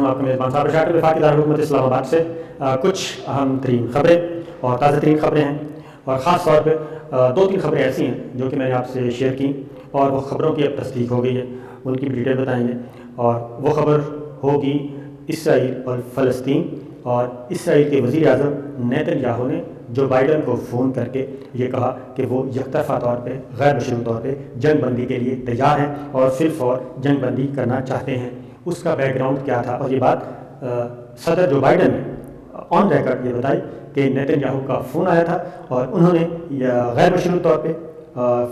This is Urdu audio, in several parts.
ہوں آپ کا میزبان صابر شاکر وفاقی دارالحکومت اسلام آباد سے کچھ اہم ترین خبریں اور تازہ ترین خبریں ہیں، اور خاص طور پہ 2-3 خبریں ایسی ہیں جو کہ میں نے آپ سے شیئر کی اور وہ خبروں کی اب تصدیق ہو گئی ہے، ان کی بھی ڈیٹیل بتائیں گے۔ اور وہ خبر ہوگی اسرائیل اور فلسطین، اور اسرائیل کے وزیر اعظم نیتن یاہو نے جو بائیڈن کو فون کر کے یہ کہا کہ وہ یک طرفہ طور پہ غیر مشروط طور پہ جنگ بندی کے لیے تیار ہیں اور فی الفور جنگ بندی کرنا چاہتے ہیں، اس کا بیک گراؤنڈ کیا تھا۔ اور یہ بات صدر جو بائیڈن نے آن ریکارڈ یہ بتائی کہ نیتن یاہو کا فون آیا تھا اور انہوں نے غیر مشروط طور پہ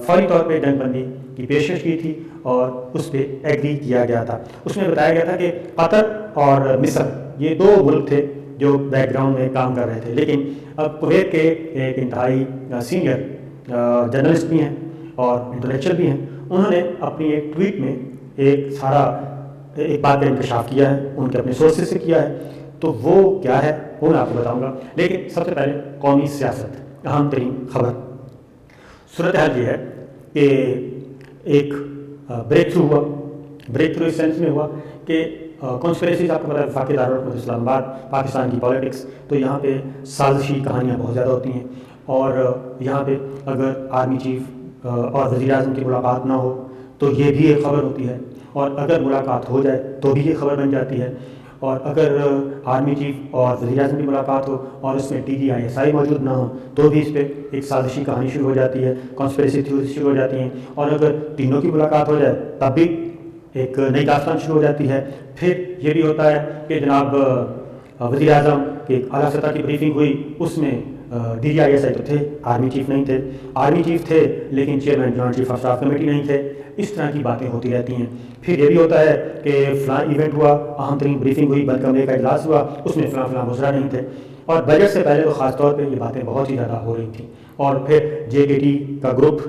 فوری طور پہ جنگ بندی کی پیشکش کی تھی اور اس پہ ایگری کیا گیا تھا۔ اس میں بتایا گیا تھا کہ قطر اور مصر یہ 2 ملک تھے جو بیک گراؤنڈ میں کام کر رہے تھے، لیکن اب کویت کے ایک انتہائی سینئر جرنلسٹ بھی ہیں اور انٹلیکچوئل بھی ہیں، انہوں نے اپنی ایک ٹویٹ میں ایک بات کا انکشاف کیا ہے، ان کے اپنے سورسز سے کیا ہے، تو وہ کیا ہے وہ میں آپ کو بتاؤں گا۔ لیکن سب سے پہلے قومی سیاست، اہم ترین خبر۔ صورتحال یہ ہے کہ ایک بریک تھرو اس سینس میں ہوا کہ کانسپریسیز، آپ کو پتا ہے وفاقی دارالحکومت اسلام آباد پاکستان کی پالیٹکس، تو یہاں پہ سازشی کہانیاں بہت زیادہ ہوتی ہیں، اور یہاں پہ اگر آرمی چیف اور وزیر اعظم کی ملاقات نہ ہو تو یہ بھی ایک خبر ہوتی ہے، اور اگر ملاقات ہو جائے تو بھی یہ خبر بن جاتی ہے، اور اگر آرمی چیف اور وزیر اعظم کی ملاقات ہو اور اس میں TDISI موجود نہ ہو تو بھی اس پہ ایک سازشی کہانی شروع ہو جاتی ہے، کانسپریسی تھیوریز شروع ہو جاتی ہیں، اور اگر تینوں کی ملاقات ہو جائے تب بھی ایک نئی داستان شروع ہو جاتی ہے۔ پھر یہ بھی ہوتا ہے کہ جناب وزیر اعظم کی ایک اعلیٰ سطح کی بریفنگ ہوئی، اس میں DGISI تو تھے، آرمی چیف نہیں تھے، آرمی چیف تھے لیکن chairman joint chief of staff committee نہیں تھے، اس طرح کی باتیں ہوتی رہتی ہیں۔ پھر یہ بھی ہوتا ہے کہ فلاں ایونٹ ہوا، اہم ترین بریفنگ ہوئی، بند کمرے کا اجلاس ہوا، اس میں فلاں وزراء نہیں تھے، اور بجٹ سے پہلے تو خاص طور پہ یہ باتیں بہت ہی زیادہ ہو رہی تھیں۔ اور پھر JKT کا گروپ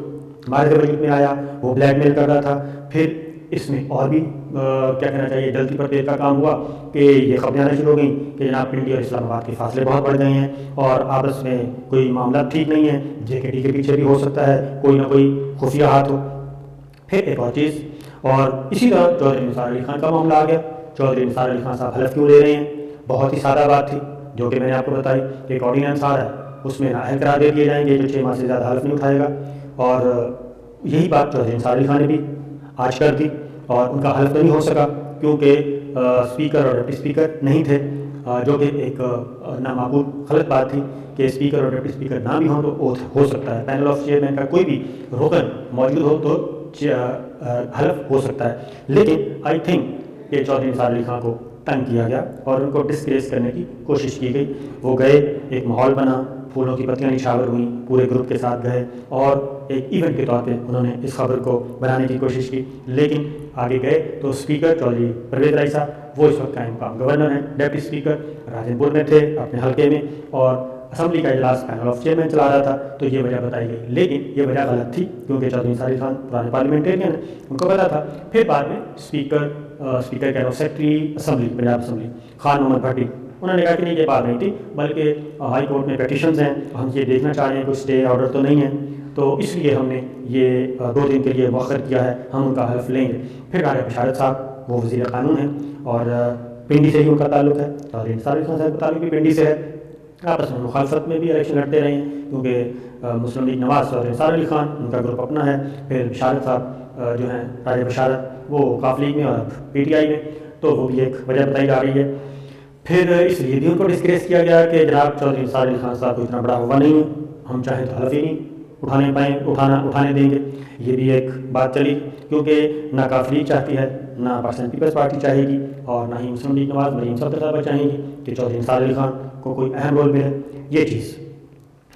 ہمارے وجود میں آیا، وہ بلیک میل کر رہا تھا۔ پھر اس میں اور بھی کیا کہنا چاہیے، جلدی پر تیل کا کام ہوا کہ یہ خبریں آنا شروع ہو گئیں کہ جناب پنڈی اور اسلام آباد کے فاصلے بہت بڑھ گئے ہیں اور آپس میں کوئی معاملات ٹھیک نہیں ہیں، JKT کے پیچھے بھی ہو سکتا ہے کوئی نہ کوئی خفیہ ہاتھ ہو۔ پھر ایک اور چیز، اور اسی طرح چودھری نثار علی خان کا معاملہ آ گیا۔ چودھری نثار علی خان صاحب حلف کیوں لے رہے ہیں؟ بہت ہی سادہ بات تھی جو کہ میں نے آپ کو بتائی کہ ایک آرڈیننس آ رہا ہے، اس میں نااہل قرار دے دیے جائیں گے جو 6 ماہ سے زیادہ حلف نہیں اٹھائے گا، اور یہی بات چودھری نثار علی خان نے بھی آج کر دی، اور ان کا حلف تو نہیں ہو سکا کیونکہ اسپیکر اور ڈپٹی اسپیکر نہیں تھے، جو کہ ایک نامعقول غلط بات تھی کہ اسپیکر اور ڈپٹی اسپیکر نہ بھی ہوں تو اوتھ ہو سکتا ہے، پینل آف چیئرمین کا کوئی بھی رکن موجود ہو تو حلف ہو سکتا ہے۔ لیکن آئی تھنک کہ چودھری نثار علی خان کو تنگ کیا گیا اور ان کو ڈسکریس کرنے کی کوشش کی گئی۔ وہ گئے، ایک ماحول بنا، پھولوں کی پتیاں نچھاور ہوئیں، پورے گروپ کے ساتھ گئے اور ایک ایونٹ کے طور پہ انہوں نے اس خبر کو بنانے کی کوشش کی، لیکن آگے گئے تو اسپیکر چودھری پرویز رائی صاحب وہ اس وقت قائم مقام گورنر ہیں، ڈپٹی اسپیکر راجن پور میں تھے اپنے حلقے میں، اور اسمبلی کا اجلاس پینل آف چیئرمین چلا رہا تھا، تو یہ وجہ بتائی گئی، لیکن یہ وجہ غلط تھی کیونکہ چودھری نثار علی خان پرانے پارلیمنٹرین ہیں، ان کو پتا تھا۔ پھر بعد میں اسپیکر کہہ رہا ہوں secretary assembly Punjab assembly Khan Muhammad Bhatti, انہوں نے کہا کہ نہیں یہ بات نہیں تھی، بلکہ ہائی کورٹ میں پیٹیشنز ہیں، ہم یہ دیکھنا چاہ رہے ہیں کوئی اسٹے آرڈر تو نہیں ہے، تو اس لیے ہم نے یہ 2 دن کے لیے مؤخر کیا ہے، ہم ان کا حلف لیں گے۔ پھر راجہ بشارت صاحب وہ وزیر قانون ہیں اور پنڈی سے ہی ان کا تعلق ہے، چودھری نثار علی خان صاحب کا تعلق بھی پنڈی سے ہے، آپس میں مخالفت میں بھی الیکشن لڑتے رہے ہیں کیونکہ مسلم لیگ نواز چودھری نثار علی خان ان کا گروپ اپنا ہے، پھر بشارت صاحب جو ہیں راجہ بشارت وہ کاف لیگ میں اور PTI میں، تو وہ بھی ایک وجہ بتائی جا رہی ہے۔ پھر اس لیے بھی ان کو ڈسکریس کیا گیا کہ جناب چودھری نثار علی خان صاحب کو اتنا بڑا ہوا نہیں ہے، ہم چاہیں تو حلف ہی نہیں اٹھانے دیں گے، یہ بھی ایک بات چلی کیونکہ نہ کاف لیگ چاہتی ہے، نہ پاکستان پیپلز پارٹی چاہے گی، اور نہ ہی مسلم لیگ نواز مریم صفدر صاحبہ چاہیں گی کہ چودھری نثار علی خان کو کوئی اہم رول ملے، یہ چیز۔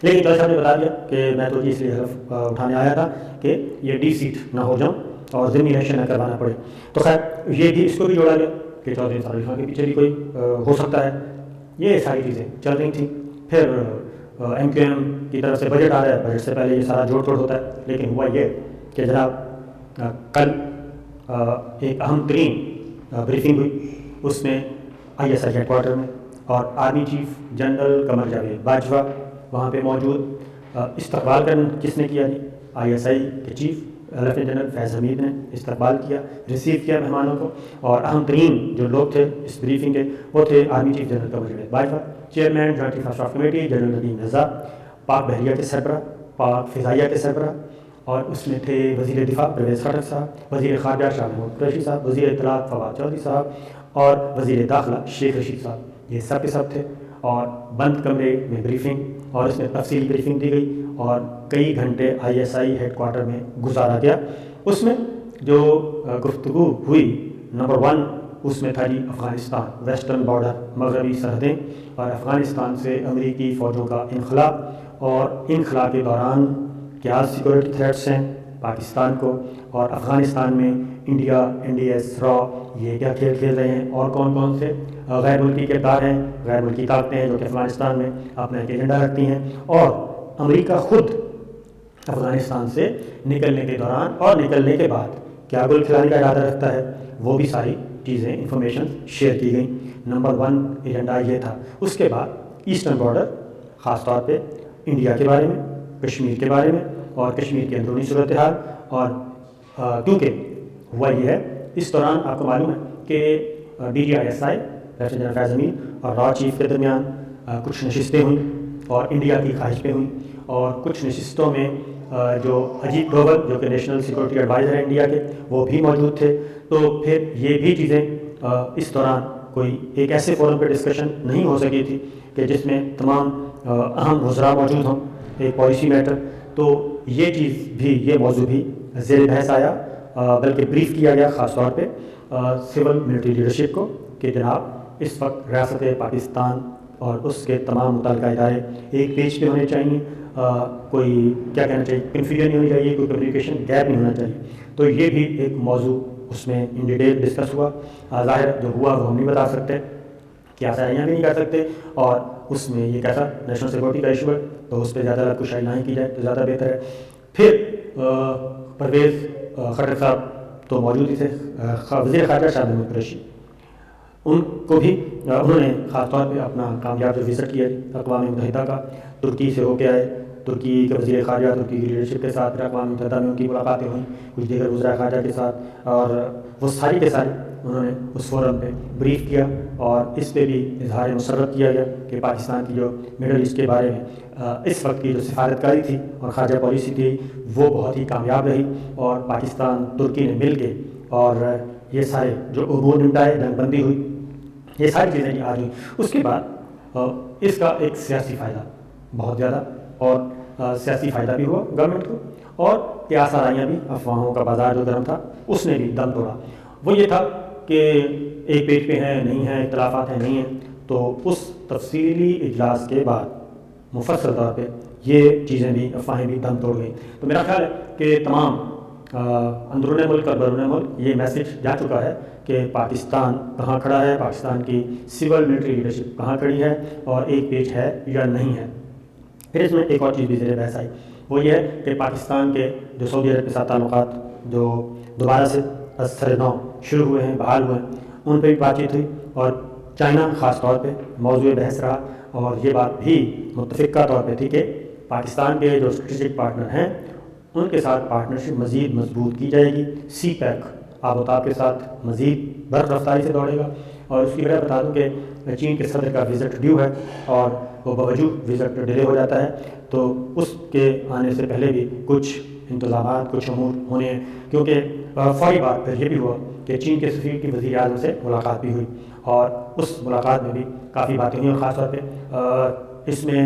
لیکن چودھری صاحب نے بتا دیا کہ میں تو اس لیے حلف اٹھانے آیا تھا کہ یہ ڈی سیٹ نہ ہو جاؤں اور ضمنی الیکشن نہ کروانا پڑے، تو خیر یہ بھی اس کو بھی جوڑا گیا کہ چودھری نثار علی خان کے پیچھے بھی کوئی ہو سکتا ہے، یہ ساری چیزیں چل رہی تھیں۔ پھر MQM کی طرف سے بجٹ آ رہا ہے، بجٹ سے پہلے یہ سارا جوڑ توڑ ہوتا ہے، لیکن ہوا یہ کہ جناب کل ایک اہم ترین بریفنگ ہوئی، اس میں ISI ہیڈ کوارٹر میں، اور army chief general Qamar Javed Bajwa وہاں پہ موجود۔ استقبال کس نے کیا جی؟ ISI کے چیف لیفٹیننٹ جنرل فیض حمید نے استقبال کیا، ریسیو کیا مہمانوں کو، اور اہم ترین جو لوگ تھے اس بریفنگ کے وہ تھے army chief general Qamar Javed Bajwa, chairman joint chief of staff committee general Nadeem Nazar, Pak بحریہ کے سربراہ، پاک فضائیہ کے سربراہ، اور اس میں تھے وزیر دفاع پرویز خٹک صاحب، وزیر خارجہ شاہ محمود قریشی صاحب، وزیر اطلاعات فواد چودھری صاحب، اور وزیر داخلہ شیخ رشید صاحب، یہ سب کے سب تھے، اور بند کمرے میں بریفنگ، اور اس میں تفصیلی بریفنگ دی گئی، اور کئی گھنٹے ISI ہیڈ کوارٹر میں گزارا گیا۔ اس میں جو گفتگو ہوئی، نمبر 1 اس میں تھا جی افغانستان، ویسٹرن بارڈر، مغربی سرحدیں، اور افغانستان سے امریکی فوجوں کا انخلا، اور انخلا کے دوران کیا سیکورٹی تھریٹس ہیں پاکستان کو، اور افغانستان میں انڈیا NDS را یہ کیا کھیل کھیل رہے ہیں، اور کون کون سے غیر ملکی کردار ہیں، غیر ملکی طاقتیں ہیں جو کہ افغانستان میں اپنا ایک ایجنڈا رکھتی ہیں، اور امریکہ خود افغانستان سے نکلنے کے دوران اور نکلنے کے بعد کیا گول کھلانے کا ارادہ رکھتا ہے، وہ بھی ساری چیزیں انفارمیشن شیئر کی گئیں۔ نمبر 1 ایجنڈا یہ تھا۔ اس کے بعد ایسٹرن بارڈر، خاص طور پہ انڈیا کے بارے میں، کشمیر کے بارے میں، اور کشمیر کی اندرونی صورتحال، اور کیونکہ ہوا یہ ہے اس دوران آپ کو معلوم ہے کہ DGISI لیفٹیننٹ جنرل فیض حمید اور را چیف کے درمیان کچھ نشستیں ہوئیں، اور انڈیا کی خواہش پہ ہوئیں، اور کچھ نشستوں میں جو اجیت ڈوبھل جو کہ نیشنل سیکورٹی ایڈوائزر ہیں انڈیا کے، وہ بھی موجود تھے۔ تو پھر یہ بھی چیزیں اس دوران کوئی ایک ایسے فورم پہ ڈسکشن نہیں ہو سکی تھی کہ جس میں تمام اہم وزراء موجود ہوں، ایک پالیسی میٹر، تو یہ چیز بھی، یہ موضوع بھی زیر بحث آیا، بلکہ بریف کیا گیا خاص طور پہ سول ملٹری لیڈرشپ کو کہ جناب اس وقت ریاست پاکستان اور اس کے تمام متعلقہ ادارے ایک پیج پہ ہونے چاہیے، کوئی کیا کہنا چاہیے، کنفیوژن نہیں ہونی چاہیے، کوئی کمیونیکیشن گیپ نہیں ہونا چاہیے۔ تو یہ بھی ایک موضوع اس میں ان ڈیٹیل ڈسکس ہوا۔ ظاہر جو ہوا وہ ہم نہیں بتا سکتے، کیا سائیاں بھی نہیں کر سکتے، اور اس میں یہ کیسا نیشنل سیکورٹی کا ایشو ہے تو اس پہ زیادہ کشائی نہ کی جائے تو زیادہ بہتر ہے۔ پھر پرویز خٹک صاحب تو موجود ہی تھے، وزیر خارجہ شاہ محمود قریشی، ان کو بھی انہوں نے خاص طور پہ اپنا کامیاب جو وزٹ کیا اقوام متحدہ کا، ترکی سے ہو کے آئے، ترکی کے وزیر خارجہ، ترکی کی لیڈرشپ کے ساتھ، پھر اقوام متحدہ میں ان کی ملاقاتیں ہوئیں کچھ دیگر وزراء خارجہ کے ساتھ، اور وہ ساری کے ساری انہوں نے اس فورم پہ بریف کیا، اور اس پہ بھی اظہار مسرت کیا گیا کہ پاکستان کی جو مڈل ایسٹ کے بارے میں اس وقت کی جو سفارتکاری تھی اور خارجہ پالیسی تھی وہ بہت ہی کامیاب رہی، اور پاکستان ترکی نے مل کے اور یہ سارے جو امور نمٹائے، جنگ بندی ہوئی، یہ ساری چیزیں آ رہی۔ اس کے بعد اس کا ایک سیاسی فائدہ بہت زیادہ، اور سیاسی فائدہ بھی ہوا گورنمنٹ کو، اور کیا آسرائیاں بھی، افواہوں کا بازار جو گرم تھا اس نے بھی دم توڑا۔ وہ یہ تھا کہ ایک پیج پہ ہیں نہیں ہیں، اختلافات ہیں نہیں ہیں، تو اس تفصیلی اجلاس کے بعد مفصل طور پہ یہ چیزیں بھی، افواہیں بھی دم توڑ گئیں۔ تو میرا خیال ہے کہ تمام اندرون ملک اور بیرون ملک یہ میسج جا چکا ہے کہ پاکستان کہاں کھڑا ہے، پاکستان کی سول ملٹری لیڈرشپ کہاں کھڑی ہے، اور ایک پیج ہے یا نہیں ہے۔ پھر اس میں ایک اور چیز بھی زیر بحث آئی، وہ یہ ہے کہ پاکستان کے جو سعودی عرب کے ساتھ تعلقات جو دوبارہ سے از سر نو شروع ہوئے ہیں، بحال ہوئے ہیں، ان پہ بھی بات چیت ہوئی، اور چائنا خاص طور پہ موضوع بحث رہا، اور یہ بات بھی متفقہ طور پہ تھی کہ پاکستان کے جو اسٹریٹجک پارٹنر ہیں ان کے ساتھ پارٹنرشپ مزید مضبوط کی جائے گی، سی پیک آب و تاب کے ساتھ مزید برق رفتاری سے دوڑے گا۔ اور اس کی وجہ بتا دوں کہ چین کے صدر کا وزٹ ڈیو ہے، اور وہ باوجود وزٹ ڈیلے ہو جاتا ہے، تو اس کے آنے سے پہلے بھی کچھ انتظامات، کچھ امور ہونے ہیں، کیونکہ فوری بات پھر یہ بھی ہوا کہ چین کے سفیر کی وزیر اعظم سے ملاقات بھی ہوئی، اور اس ملاقات میں بھی کافی باتیں ہوئیں، اور خاص طور پہ اس میں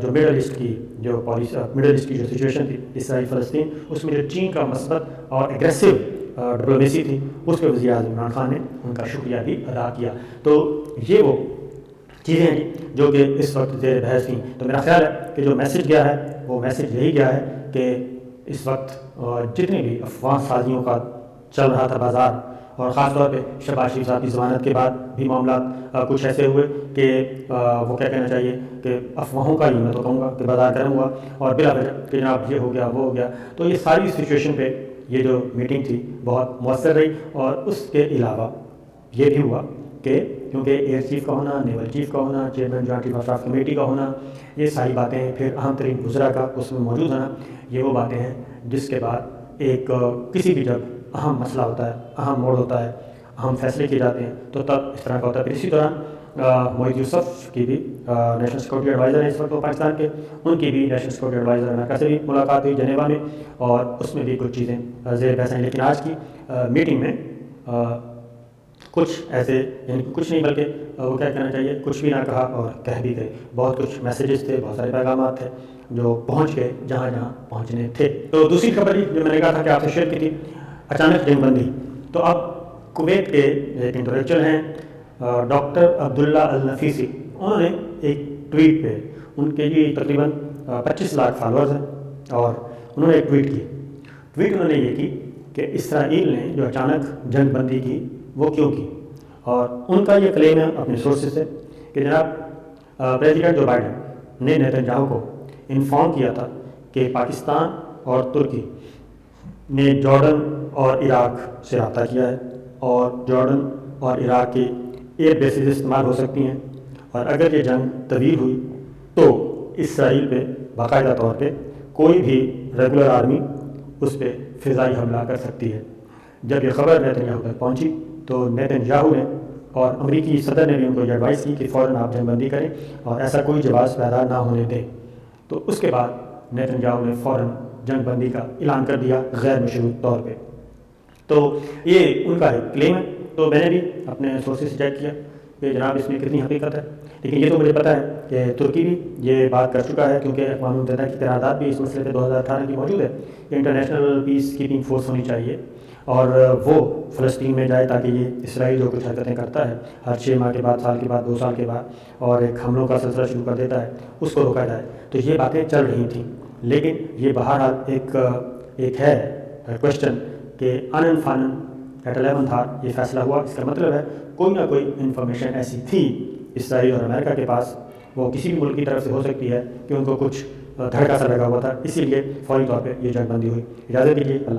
جو مڈل ایسٹ کی جو پالیسی، مڈل ایسٹ کی جو سچویشن تھی اسرائیل فلسطین، اس میں جو چین کا مثبت اور ایگریسو ڈپلومیسی تھی، اس پہ وزیر اعظم عمران خان نے ان کا شکریہ بھی ادا کیا۔ تو یہ وہ چیزیں ہیں جو کہ اس وقت زیر بحث تھیں۔ تو میرا خیال ہے کہ جو میسج گیا ہے وہ میسج یہی گیا ہے کہ اس وقت جتنی بھی افواہ سازیوں کا چل رہا تھا بازار، اور خاص طور پہ شہباز شریف صاحب کی ضمانت کے بعد بھی معاملات کچھ ایسے ہوئے کہ وہ کیا کہنا چاہیے کہ افواہوں کا ہی میں تو کہوں گا کہ بازار گرم ہوا، اور بلا وجہ کہ جناب یہ ہو گیا وہ ہو گیا۔ تو یہ ساری سچویشن پہ یہ جو میٹنگ تھی بہت مؤثر رہی، اور اس کے علاوہ یہ بھی ہوا کہ کیونکہ ایئر چیف کا ہونا، نیول چیف کا ہونا، chairman joint chief of staff committee کا ہونا، یہ ساری باتیں، پھر اہم ترین وزراء کا اس میں موجود ہونا، یہ وہ باتیں ہیں جس کے بعد ایک کسی بھی جب اہم مسئلہ ہوتا ہے، اہم موڑ ہوتا ہے، اہم فیصلے کیے جاتے ہیں تو تب اس طرح کا ہوتا ہے۔ پھر اسی دوران محمد یوسف کی بھی نیشنل سیکورٹی ایڈوائزر ہیں اس وقت وہ پاکستان کے، ان کی بھی نیشنل سیکورٹی ایڈوائزر امریکہ سے بھی ملاقات ہوئی جنیوا میں، اور اس میں بھی کچھ چیزیں زیر بحث ہیں۔ لیکن آج کی میٹنگ میں کچھ ایسے، یعنی کچھ نہیں بلکہ وہ کیا کہنا چاہیے، کچھ بھی نہ کہا اور کہہ بھی گئے۔ بہت کچھ میسیجز تھے، بہت سارے پیغامات تھے جو پہنچ گئے جہاں جہاں پہنچنے تھے۔ تو دوسری خبر جو میں نے کہا تھا کہ آپ سے شیئر کی تھی، اچانک جنگ بندی۔ تو اب کویت کے ایک انٹلیکچوئل ہیں ڈاکٹر عبداللہ النفیسی، انہوں نے ایک ٹویٹ پہ، ان کے لیے تقریباً 25 لاکھ فالورز ہیں، اور انہوں نے ایک ٹویٹ کی۔ ٹویٹ انہوں نے یہ کی کہ اسرائیل نے جو اچانک جنگ بندی کی وہ کیوں کی، اور ان کا یہ کلیم ہے اپنے سورسز سے کہ جناب پریزیڈنٹ جو بائیڈن نے نیتنیاہو کو انفارم کیا تھا کہ پاکستان اور ترکی نے جارڈن اور عراق سے رابطہ کیا ہے، اور جارڈن اور عراق کے ایئر بیسز استعمال ہو سکتی ہیں، اور اگر یہ جنگ طویل ہوئی تو اسرائیل پہ باقاعدہ طور پہ کوئی بھی ریگولر آرمی اس پہ فضائی حملہ کر سکتی ہے۔ جب یہ خبر نیتنیاہو تک پہنچی تو نیتنیاہو نے اور امریکی صدر نے بھی ان کو یہ ایڈوائز کی کہ فوراً آپ جنگ بندی کریں اور ایسا کوئی جواز پیدا نہ ہونے دیں۔ تو اس کے بعد نیتنیاہو نے فوراً جنگ بندی کا اعلان کر دیا غیر مشروط طور پہ۔ تو یہ ان کا ایک کلیم ہے، تو میں نے بھی اپنے سورسز سے چیک کیا کہ جناب اس میں کتنی حقیقت ہے، لیکن یہ تو مجھے پتہ ہے کہ ترکی بھی یہ بات کر چکا ہے، کیونکہ اقوام متحدہ کی قرارداد بھی اس مسئلے پہ 2018 کی موجود ہے کہ انٹرنیشنل پیس کیپنگ فورس ہونی چاہیے، اور وہ فلسطین میں جائے تاکہ یہ اسرائیل جو کچھ حرکتیں کرتا ہے ہر 6 ماہ کے بعد، سال کے بعد، 2 سال کے بعد، اور ایک حملوں کا سلسلہ شروع کر دیتا ہے، اس کو روکا جائے۔ تو یہ باتیں چل رہی تھیں، لیکن یہ بہرحال ایک ہے کوشچن کہ آنن فانن ایٹ 11 تھا یہ فیصلہ ہوا۔ اس کا مطلب ہے کوئی نہ کوئی انفارمیشن ایسی تھی اسرائیل اور امریکہ کے پاس، وہ کسی بھی ملک کی طرف سے ہو سکتی ہے کہ ان کو کچھ دھڑکا سا لگا ہوا تھا، اسی لیے فوری طور پہ یہ جنگ بندی ہوئی۔ اجازت دیجیے۔